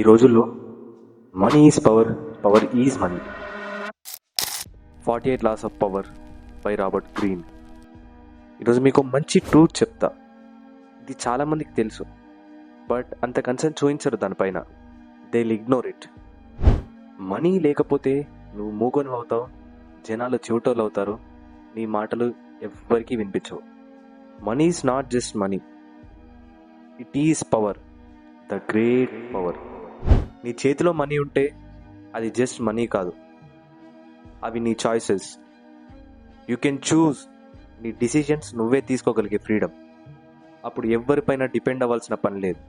ఈ రోజుల్లో money is power, power is money. 48 laws of power by Robert Greene. ఈరోజు మీకు మంచి ట్రూత్ చెప్తా. ఇది చాలామందికి తెలుసు, బట్ అంత కన్సర్న్ చూపించరు దానిపైన. They will ignore it. Money లేకపోతే నువ్వు మూగోని అవుతావు, జనాలు చెవిటోళ్ళు అవుతారు, నీ మాటలు ఎవ్వరికీ వినిపించవు. Money is not just money, it is power, the great power. నీ చేతిలో మనీ ఉంటే అది జస్ట్ మనీ కాదు, అవి నీ చాయిసెస్. You can choose. నీ డిసిషన్స్ నువ్వే తీసుకోగలిగే ఫ్రీడమ్. అప్పుడు ఎవరిపైన డిపెండ్ అవ్వాల్సిన పని లేదు.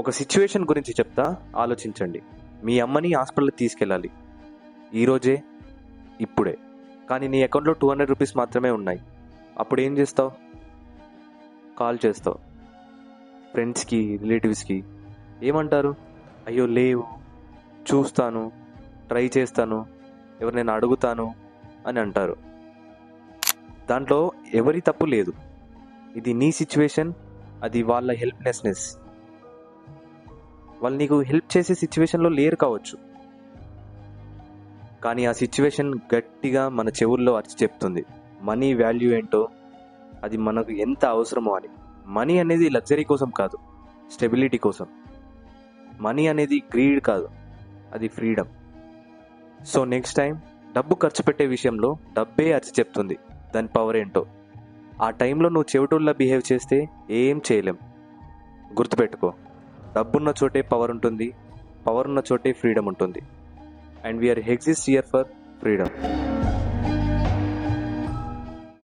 ఒక సిచ్యువేషన్ గురించి చెప్తా, ఆలోచించండి. మీ అమ్మని హాస్పిటల్కి తీసుకెళ్ళాలి ఈరోజే, ఇప్పుడే. కానీ నీ అకౌంట్లో 200 రూపీస్ మాత్రమే ఉన్నాయి. అప్పుడు ఏం చేస్తావు? కాల్ చేస్తావు ఫ్రెండ్స్కి, రిలేటివ్స్కి. ఏమంటారు? అయ్యో లేవు, చూస్తాను, ట్రై చేస్తాను, ఎవరినైనా అడుగుతాను అని అంటారు. దాంట్లో ఎవరి తప్పు లేదు. ఇది నీ సిచ్యువేషన్, అది వాళ్ళ హెల్ప్లెస్నెస్. వాళ్ళు నీకు హెల్ప్ చేసే సిచ్యువేషన్లో లేరు కావచ్చు, కానీ ఆ సిచ్యువేషన్ గట్టిగా మన చెవుల్లో అరిచి చెప్తుంది మనీ వాల్యూ ఏంటో, అది మనకు ఎంత అవసరమో అని. మనీ అనేది లగ్జరీ కోసం కాదు, స్టెబిలిటీ కోసం. మనీ అనేది గ్రీడ్ కాదు, అది ఫ్రీడమ్. సో నెక్స్ట్ టైం డబ్బు ఖర్చు పెట్టే విషయంలో డబ్బే అరిచి చెప్తుంది దాని పవర్ ఏంటో. ఆ టైంలో నువ్వు చెవిటోళ్ళ బిహేవ్ చేస్తే ఏం చేయలేం. గుర్తుపెట్టుకో, డబ్బున్న చోటే పవర్ ఉంటుంది, పవర్ ఉన్న చోటే ఫ్రీడమ్ ఉంటుంది. And we are exist here for freedom.